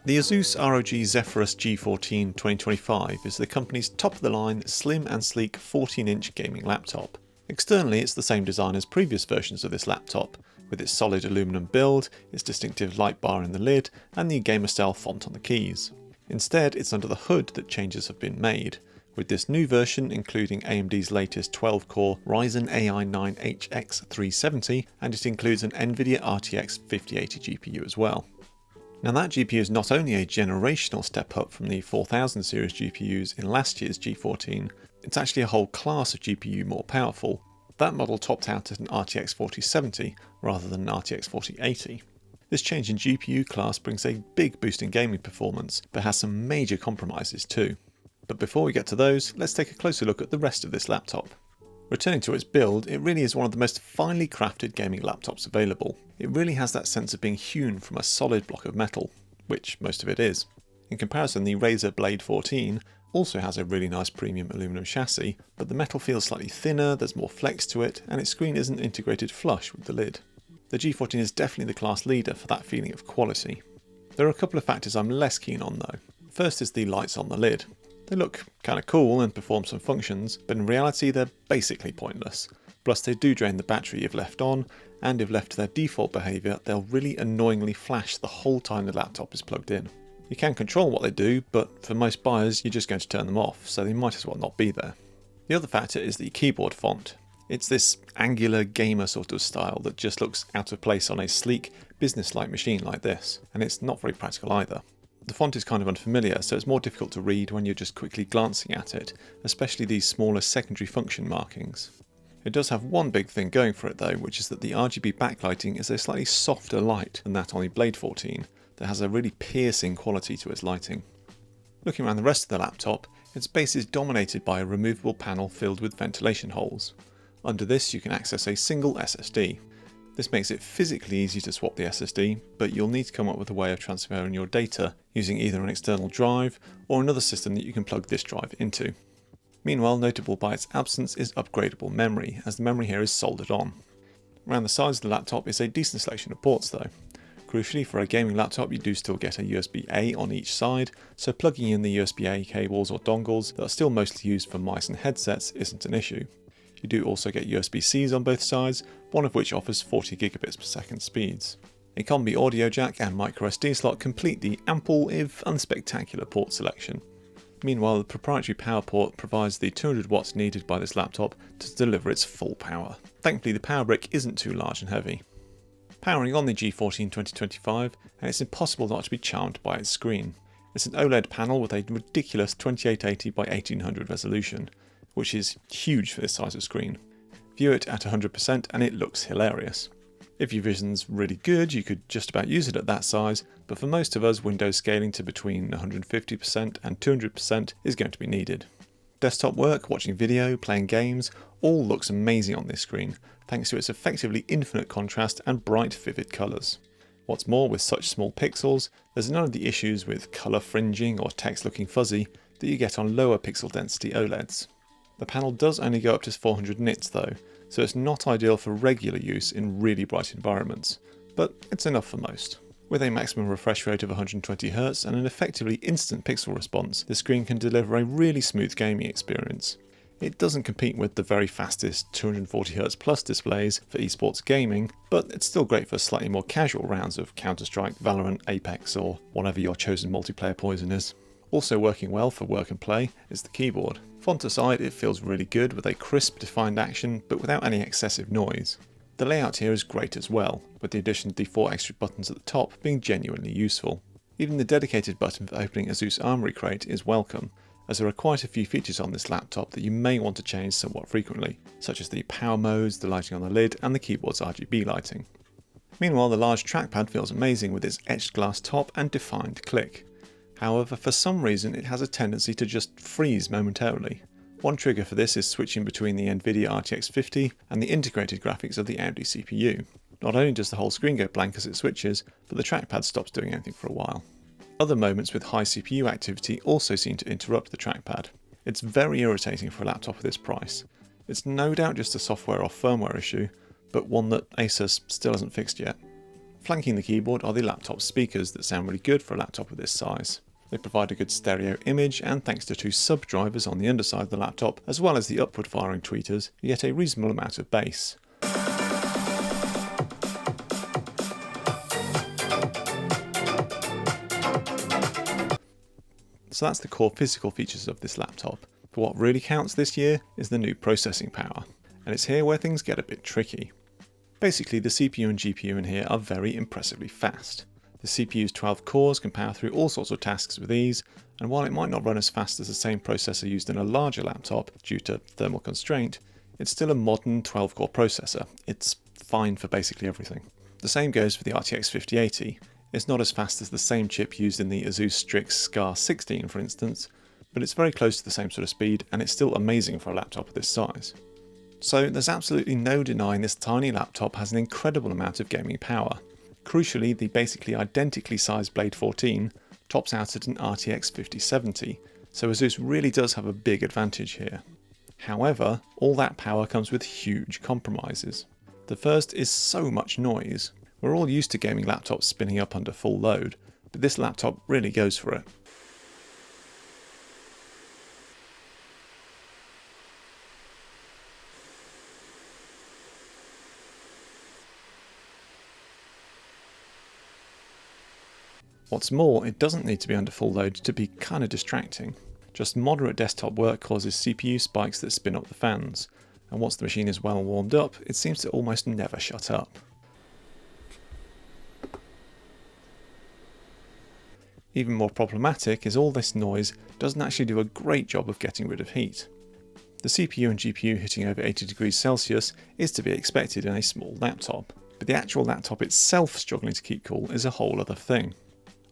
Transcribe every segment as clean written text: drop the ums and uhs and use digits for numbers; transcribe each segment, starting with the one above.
The Asus ROG Zephryus G14 2025 is the company's top-of-the-line, slim and sleek 14-inch gaming laptop. Externally, it's the same design as previous versions of this laptop, with its solid aluminum build, its distinctive light bar in the lid, and the gamer-style font on the keys. Instead, it's under the hood that changes have been made, with this new version including AMD's latest 12-core Ryzen AI 9 HX370, and it includes an NVIDIA RTX 5080 GPU as well. Now that GPU is not only a generational step up from the 4000 series GPUs in last year's G14, it's actually a whole class of GPU more powerful. That model topped out at an RTX 4070 rather than an RTX 4080. This change in GPU class brings a big boost in gaming performance, but has some major compromises too. But before we get to those, let's take a closer look at the rest of this laptop. Returning to its build, it really is one of the most finely crafted gaming laptops available. It really has that sense of being hewn from a solid block of metal, which most of it is. In comparison, the Razer Blade 14 also has a really nice premium aluminum chassis, but the metal feels slightly thinner, there's more flex to it, and its screen isn't integrated flush with the lid. The G14 is definitely the class leader for that feeling of quality. There are a couple of factors I'm less keen on though. First is the lights on the lid. They look kinda cool and perform some functions, but in reality they're basically pointless. Plus they do drain the battery if left on, and if left to their default behaviour, they'll really annoyingly flash the whole time the laptop is plugged in. You can control what they do, but for most buyers you're just going to turn them off, so they might as well not be there. The other factor is the keyboard font. It's this angular gamer sort of style that just looks out of place on a sleek, business-like machine like this, and it's not very practical either. The font is kind of unfamiliar, so it's more difficult to read when you're just quickly glancing at it, especially these smaller secondary function markings. It does have one big thing going for it though, which is that the RGB backlighting is a slightly softer light than that on the Blade 14, that has a really piercing quality to its lighting. Looking around the rest of the laptop, its base is dominated by a removable panel filled with ventilation holes. Under this you can access a single SSD. This makes it physically easy to swap the SSD, but you'll need to come up with a way of transferring your data using either an external drive or another system that you can plug this drive into. Meanwhile, notable by its absence is upgradable memory, as the memory here is soldered on. Around the sides of the laptop is a decent selection of ports though. Crucially, for a gaming laptop you do still get a USB-A on each side, so plugging in the USB-A cables or dongles that are still mostly used for mice and headsets isn't an issue. You do also get USB-Cs on both sides, one of which offers 40 gigabits per second speeds. A combi audio jack and microSD slot complete the ample, if unspectacular, port selection. Meanwhile, the proprietary power port provides the 200 watts needed by this laptop to deliver its full power. Thankfully the power brick isn't too large and heavy. Powering on the G14 2025, and it's impossible not to be charmed by its screen. It's an OLED panel with a ridiculous 2880 by 1800 resolution, which is huge for this size of screen. View it at 100% and it looks hilarious. If your vision's really good, you could just about use it at that size, but for most of us, Windows scaling to between 150% and 200% is going to be needed. Desktop work, watching video, playing games, all looks amazing on this screen, thanks to its effectively infinite contrast and bright, vivid colours. What's more, with such small pixels, there's none of the issues with colour fringing or text looking fuzzy that you get on lower pixel density OLEDs. The panel does only go up to 400 nits though, so it's not ideal for regular use in really bright environments, but it's enough for most. With a maximum refresh rate of 120Hz and an effectively instant pixel response, the screen can deliver a really smooth gaming experience. It doesn't compete with the very fastest 240Hz plus displays for esports gaming, but it's still great for slightly more casual rounds of Counter-Strike, Valorant, Apex, or whatever your chosen multiplayer poison is. Also working well for work and play is the keyboard. Font aside, it feels really good with a crisp, defined action, but without any excessive noise. The layout here is great as well, with the addition of the 4 extra buttons at the top being genuinely useful. Even the dedicated button for opening Asus Armoury Crate is welcome, as there are quite a few features on this laptop that you may want to change somewhat frequently, such as the power modes, the lighting on the lid, and the keyboard's RGB lighting. Meanwhile, the large trackpad feels amazing with its etched glass top and defined click. However, for some reason it has a tendency to just freeze momentarily. One trigger for this is switching between the NVIDIA RTX 50 and the integrated graphics of the AMD CPU. Not only does the whole screen go blank as it switches, but the trackpad stops doing anything for a while. Other moments with high CPU activity also seem to interrupt the trackpad. It's very irritating for a laptop of this price. It's no doubt just a software or firmware issue, but one that Asus still hasn't fixed yet. Flanking the keyboard are the laptop speakers that sound really good for a laptop of this size. They provide a good stereo image, and thanks to two sub-drivers on the underside of the laptop, as well as the upward firing tweeters, you get a reasonable amount of bass. So that's the core physical features of this laptop. But what really counts this year is the new processing power. And it's here where things get a bit tricky. Basically, the CPU and GPU in here are very impressively fast. The CPU's 12 cores can power through all sorts of tasks with ease, and while it might not run as fast as the same processor used in a larger laptop due to thermal constraint, it's still a modern 12-core processor. It's fine for basically everything. The same goes for the RTX 5080. It's not as fast as the same chip used in the Asus Strix Scar 16, for instance, but it's very close to the same sort of speed, and it's still amazing for a laptop of this size. So there's absolutely no denying this tiny laptop has an incredible amount of gaming power. Crucially, the basically identically sized Blade 14 tops out at an RTX 5070, so Asus really does have a big advantage here. However, all that power comes with huge compromises. The first is so much noise. We're all used to gaming laptops spinning up under full load, but this laptop really goes for it. What's more, it doesn't need to be under full load to be kind of distracting. Just moderate desktop work causes CPU spikes that spin up the fans, and once the machine is well warmed up, it seems to almost never shut up. Even more problematic is all this noise doesn't actually do a great job of getting rid of heat. The CPU and GPU hitting over 80 degrees Celsius is to be expected in a small laptop, but the actual laptop itself struggling to keep cool is a whole other thing.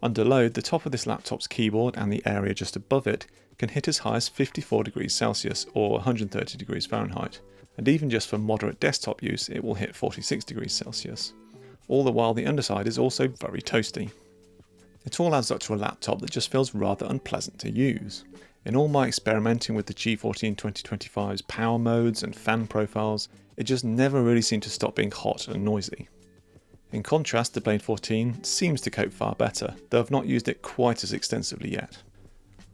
Under load, the top of this laptop's keyboard and the area just above it can hit as high as 54 degrees Celsius or 130 degrees Fahrenheit, and even just for moderate desktop use it will hit 46 degrees Celsius. All the while the underside is also very toasty. It all adds up to a laptop that just feels rather unpleasant to use. In all my experimenting with the G14 2025's power modes and fan profiles, it just never really seemed to stop being hot and noisy. In contrast, the Blade 14 seems to cope far better, though I've not used it quite as extensively yet.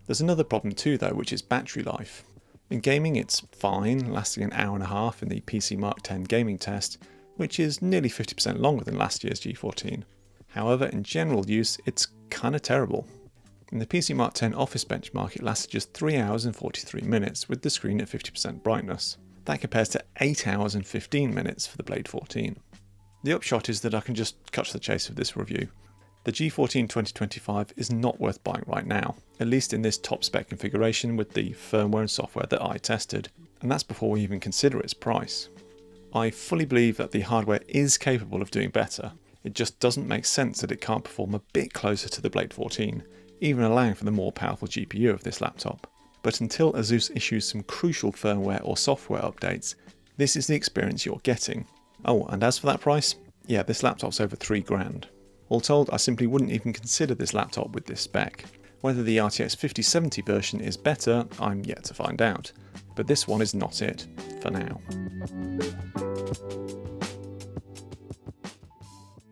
There's another problem too though, which is battery life. In gaming it's fine, lasting an hour and a half in the PC Mark X gaming test, which is nearly 50% longer than last year's G14. However, in general use, it's kinda terrible. In the PC Mark X office benchmark, it lasted just 3 hours and 43 minutes with the screen at 50% brightness. That compares to 8 hours and 15 minutes for the Blade 14. The upshot is that I can just cut to the chase with this review. The G14 2025 is not worth buying right now, at least in this top spec configuration with the firmware and software that I tested, and that's before we even consider its price. I fully believe that the hardware is capable of doing better. It just doesn't make sense that it can't perform a bit closer to the Blade 14, even allowing for the more powerful GPU of this laptop. But until Asus issues some crucial firmware or software updates, this is the experience you're getting. Oh, and as for that price, yeah, this laptop's over $3,000. All told, I simply wouldn't even consider this laptop with this spec. Whether the RTX 5070 version is better, I'm yet to find out, but this one is not it, for now.